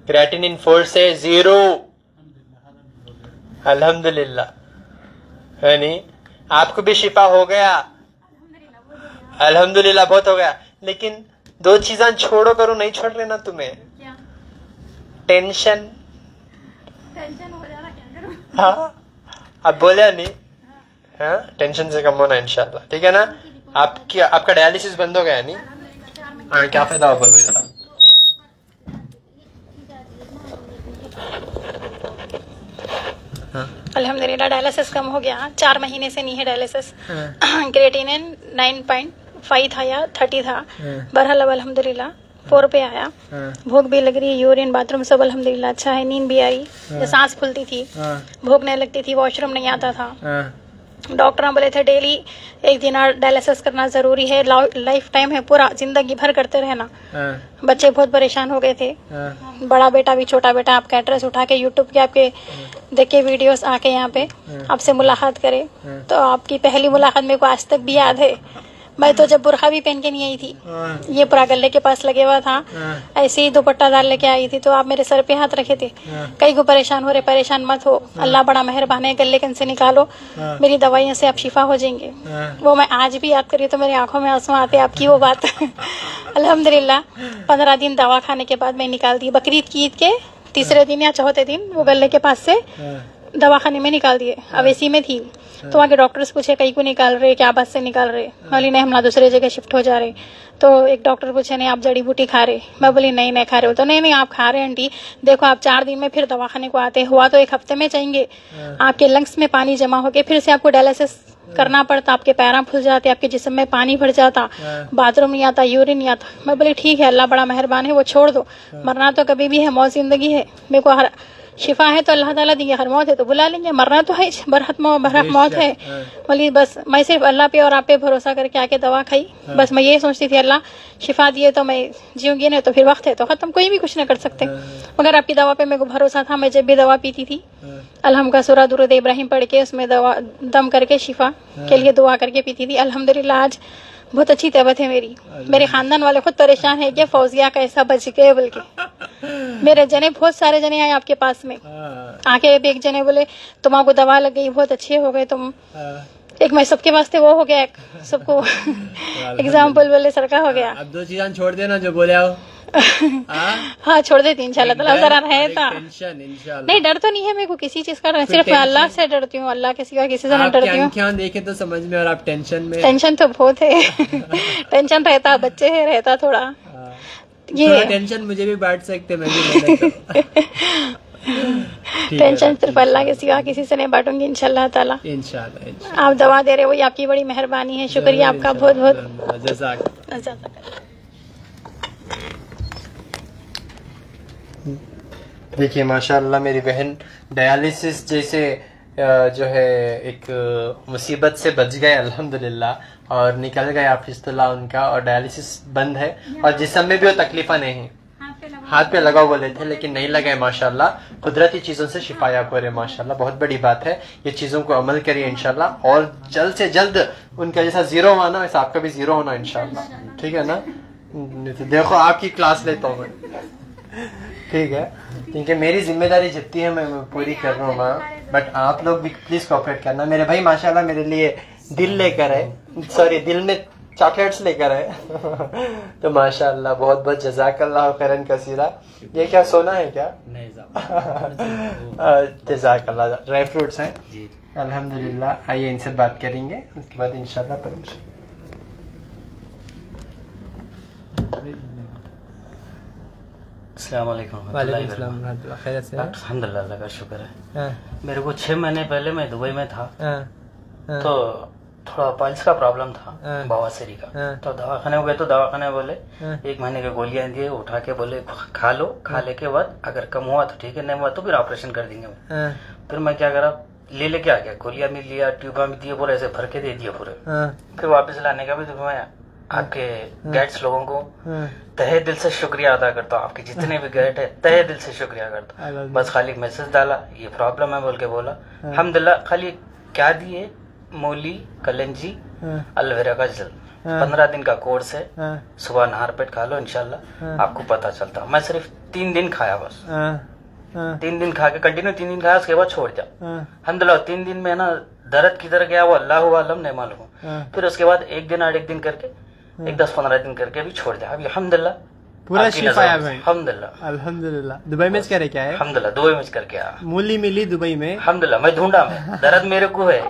क्रिएटिनिन 4 से 0 अल्हम्दुलिल्लाह, है नहीं? आपको भी शिफा हो गया अल्हम्दुलिल्लाह, बहुत हो गया। लेकिन 2 चीजें छोड़ो करो, नहीं छोड़ लेना तुम्हें। टेंशन हो जा रहा, क्या करूं? हाँ अब बोला नहीं, हाँ टेंशन से कम होना इंशाल्लाह, ठीक है ना? आपका डायलिसिस बंद हो गया नहीं? हाँ क्या फायदा हो बोलो जरा। अल्हम्दुलिल्लाह डायलिसिस कम हो गया, 4 महीने से नहीं है डायलिसिस। क्रिएटिनिन 9.5 था या 30 था, बहरहाल अब अल्हम्दुलिल्लाह 4 पे आया। भूख भी लग रही है, यूरिन बाथरूम सब अल्हम्दुलिल्लाह अच्छा है, नींद भी आ रही, सांस फूलती थी, भूख नहीं लगती थी, वॉशरूम नहीं आता था। डॉक्टर बोले थे डेली 1 दिन डायलिसिस करना जरूरी है, लाइफ टाइम है, पूरा जिंदगी भर करते रहना। बच्चे बहुत परेशान हो गए थे, बड़ा बेटा भी छोटा बेटा। आपका एड्रेस उठा के यूट्यूब के आपके देख के वीडियोस आके यहाँ पे आपसे मुलाकात करे, तो आपकी पहली मुलाकात मेरे को आज तक भी याद है। मैं तो जब बुरखा भी पहन के नहीं आई थी, ये पूरा गले के पास लगे हुआ था, ऐसे ही दुपट्टा डाल लेके आई थी, तो आप मेरे सर पे हाथ रखे थे। कई को परेशान हो रहे, परेशान मत हो, अल्लाह बड़ा मेहरबान है, गले कन से निकालो, मेरी दवाइयों से आप शिफा हो जाएंगे। वो मैं आज भी याद करी तो मेरी आंखों में आंसू आते आपकी वो बात। अल्हम्दुलिल्लाह 15 दिन दवा खाने के बाद मैं निकाल दी, बकरीद की ईद के 3रे दिन या 4थे दिन वो गले के पास से दवाखाने में निकाल दिए। अवेसी में थी तो वहाँ के डॉक्टर्स पूछे कहीं को निकाल रहे, क्या बात से निकाल रहे? बोली नहीं, हम ना दूसरे जगह शिफ्ट हो जा रहे। तो एक डॉक्टर पूछे नहीं आप जड़ी बूटी खा रहे? मैं बोली नहीं खा रहे। तो नहीं आप खा रहे आंटी, देखो आप 4 दिन में फिर दवाखाने को आते, हुआ तो 1 हफ्ते में चाहिए, आपके लंग्स में पानी जमा हो गया, फिर से आपको डायलिसिस करना पड़ता, आपके पैर फूल जाते, आपके जिस्म में पानी भर जाता, बाथरूम नहीं आता, यूरिन नहीं आता। मैं बोली ठीक है, अल्लाह बड़ा मेहरबान है, वो छोड़ दो, मरना तो कभी भी है, मौत जिंदगी है, मेरे को हर शिफा है तो अल्लाह ताला देंगे, हर मौत है तो बुला लेंगे, मरना तो है, बरहक मौत है। बोली बस मैं सिर्फ अल्लाह पे और आप पे भरोसा करके आके दवा खाई। बस मैं ये सोचती थी अल्लाह शिफा दिए तो मैं जीऊंगी, नहीं तो फिर वक्त है तो खत्म, कोई भी कुछ नहीं कर सकते। मगर आपकी दवा पे मेरे को भरोसा था। मैं जब भी दवा पीती थी अलहम का सूरा दुरूद इब्राहिम पढ़ के उसमें दवा दम करके शिफा के लिए दुआ करके पीती थी। अल्हम्दुलिल्लाह आज बहुत अच्छी तबीयत है मेरी। मेरे खानदान वाले खुद परेशान है कि फौजिया कैसा बच गए बोल के। मेरे जने बहुत सारे जने आए आपके पास में, आके एक जने बोले तुम्हारे दवा लग गई, बहुत अच्छे हो गए तुम। एक मैं सबके वास्ते वो हो गया, सबको एग्जाम्पल बोले सरका हो गया। अब 2 चीजें छोड़ देना जो बोले आओ। हाँ छोड़ देती इंशाल्लाह ताला, जरा रहता नहीं, डर तो नहीं है मेरे को किसी चीज का, सिर्फ मैं अल्लाह से डरती हूँ, अल्लाह के सिवा किसी से नहीं डरती हूँ। क्या देखे तो समझ में, और आप टेंशन में। टेंशन तो बहुत है टेंशन रहता, बच्चे है रहता थोड़ा, ये टेंशन मुझे भी बांट सकते, मैं भी टेंशन सिर्फ अल्लाह के सिवा किसी से नहीं बांटूंगी इंशाल्लाह ताला। इंशाल्लाह आप दवा दे रहे हो, ये आपकी बड़ी मेहरबानी है, शुक्रिया आपका बहुत बहुत। देखिए माशाल्लाह मेरी बहन डायलिसिस जैसे जो है एक मुसीबत से बच गए अल्हम्दुलिल्लाह, और निकल गए फिस्तुला उनका, और डायलिसिस बंद है, और जिस्म में भी वो तकलीफा नहीं, हाथ पे लगा बोले थे लेकिन नहीं लगा। माशाल्लाह कुदरती चीजों से शिफायाब हो रहे माशाल्लाह, बहुत बड़ी बात है। ये चीजों को अमल करिए इंशाल्लाह, और जल्द से जल्द उनका जैसा जीरो हुआ ना वैसा आपका भी जीरो होना इंशाल्लाह, ठीक है ना। तो देखो आपकी क्लास लेता हूँ मैं, ठीक है, क्योंकि मेरी जिम्मेदारी जितनी है मैं पूरी कर रहा हूँ, बट आप लोग भी प्लीज कोऑपरेट करना। मेरे भाई माशाल्लाह मेरे लिए दिल लेकर है, सॉरी दिल में चॉकलेट्स लेकर है तो माशाल्लाह बहुत बहुत जज़ाकल्लाह खैरन कसीरा। ये क्या सोना है क्या? नहीं जज़ाकल्लाह, ड्राई फ्रूट्स हैं जी अल्हम्दुलिल्लाह। आइए इनसे बात करेंगे, उसके बाद इंशाल्लाह परमिशन। अल्हम्दुलिल्लाह का शुक्र है। मेरे को 6 महीने पहले मैं दुबई में था, तो थोड़ा पाइल्स का प्रॉब्लम था, बवासीर का। तो दवाखाने में गए तो दवाखाने बोले 1 महीने की गोलियां दिए, उठा के बोले खा लो, खाने के बाद अगर कम हुआ तो ठीक है, नहीं हुआ तो फिर ऑपरेशन कर देंगे। फिर मैं क्या करा, लेके आ गया, गोलियां भी लिया, ट्यूबा भी दिए, पूरे ऐसे भर के दे दिए पूरे। फिर वापस लाने का भी तो मैं आपके गाइड्स लोगों को तहे दिल से शुक्रिया अदा करता हूँ, आपके जितने भी गाइड है तहे दिल से शुक्रिया करता हूँ। बस खाली मैसेज डाला ये प्रॉब्लम है बोल के बोला, अल्हम्दुलिल्लाह। खाली क्या दिए, मूली, कलंजी, एलोवेरा का जल, 15 दिन का कोर्स है, सुबह नहर पेट खा लो इंशाल्लाह आपको पता चलता। मैं सिर्फ 3 दिन खाया, बस 3 दिन खा के कंटिन्यू 3 दिन खाया, उसके बाद छोड़ दिया अल्हम्दुलिल्लाह। 3 दिन में ना दर्द किधर गया वो अल्लाह आलम नहीं मालूम। फिर उसके बाद 1 दिन 8 दिन करके 10-15 दिन करके भी छोड़ दिया। अभी अल्हम्दुलिल्लाह पूरा शिफा है भाई, अल्हम्दुलिल्लाह अल्हम्दुलिल्लाह। दुबई में क्या क्या है? अल्हम्दुलिल्लाह दुबई में करके आया, मूली मिली दुबई में, अल्हम्दुलिल्लाह। मैं ढूंढा, मैं दर्द मेरे को है,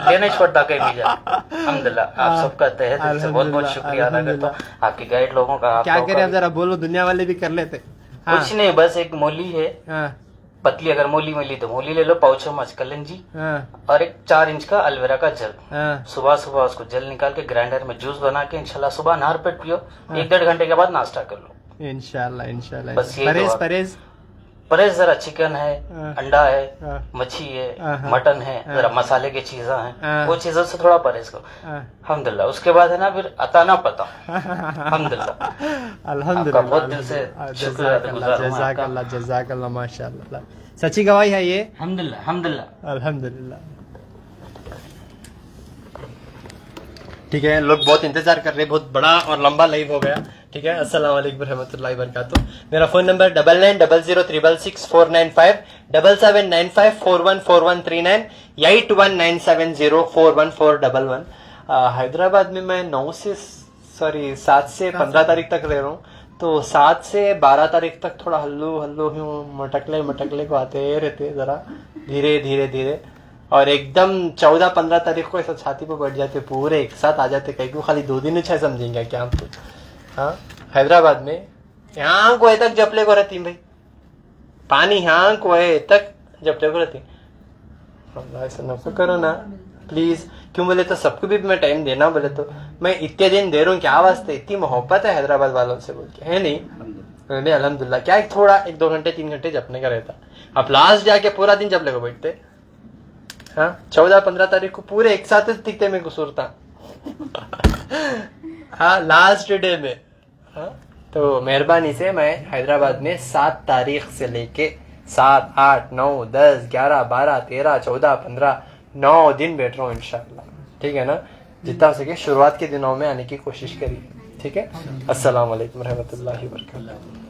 लेने छोड़ता कहीं भी जा। अल्हम्दुलिल्लाह आप सबका तहे दिल से बहुत बहुत शुक्रिया अदा करता हूँ, आपके गाइड लोगों का। क्या करें जरा बोलो, दुनिया वाले भी कर लेते। कुछ नहीं, बस एक मूली है पतली, अगर मूली मिली तो मूली ले लो, पाउच मच कलंजी, और एक 4 इंच का एलोवेरा का जल। सुबह सुबह उसको जल निकाल के ग्राइंडर में जूस बना के इंशाल्लाह सुबह नहर पेट पियो, 1-1.5 घंटे के बाद नाश्ता कर लो इंशाल्लाह इंशाल्लाह। बस ये परहेज परहेज परहेज जरा चिकन है, अंडा है, मच्छी है, मटन है, जरा मसाले की चीजें हैं, वो चीजों से थोड़ा परहेज करो अल्हम्दुलिल्लाह। उसके बाद है ना फिर अता ना पता अल्हम्दुलिल्लाह अल्हम्दुलिल्लाह, बहुत दिल से शुक्रिया जज़ाकल्लाह जज़ाकल्लाह माशाल्लाह। सच्ची गवाही है ये, अल्हम्दुलिल्लाह अल्हम्दुलिल्लाह अल्हम्दुलिल्लाह। ठीक है, लोग बहुत इंतजार कर रहे हैं, बहुत बड़ा और लंबा लाइव हो गया। ठीक है, अस्सलाम वालेकुम रहमतुल्लाहि व बरकातुहू। मेरा फोन नंबर 9900666495, 7795414139, 8197041411। हैदराबाद में मैं 7 से 15 तारीख तक रह रहा हूँ, तो 7 से 12 तारीख तक थोड़ा हल्लू मटकले को आते रहते, जरा धीरे धीरे धीरे, और एकदम 14-15 तारीख को ऐसा छाती पे बैठ जाते, पूरे एक साथ आ जाते। कहीं को खाली 2 दिन अच्छा समझेंगे क्या हम तो। हाँ, हैदराबाद में यहाँ को तक जपले को रहती भाई, पानी यहाँ को है तक जपले को रहती। ऐसा नको करो ना, प्लीज। क्यों बोले तो सबको भी मैं टाइम देना, बोले तो मैं इतने दिन दे रहा हूँ, क्या वास्ते, इतनी मोहब्बत है हैदराबाद वालों से बोल के, है नहीं? अल्हम्दुलिल्लाह। क्या थोड़ा 1-2 घंटे 3 घंटे जपने का रहता, अब लास्ट जाके पूरा दिन जप लेको बैठते। हाँ 14-15 तारीख को पूरे एक साथ दिखते में गुसूर था। हाँ लास्ट डे में। हाँ तो मेहरबानी से मैं हैदराबाद में 7 तारीख से लेके 7, 8, 9, 10, 11, 12, 13, 14, 15 9 दिन बैठ रहा हूँ इंशाल्लाह, ठीक है ना? जितना हो सके शुरुआत के दिनों में आने की कोशिश करिए, ठीक है? अस्सलाम वालेकुम रहमतुल्लाहि व बरकातहू।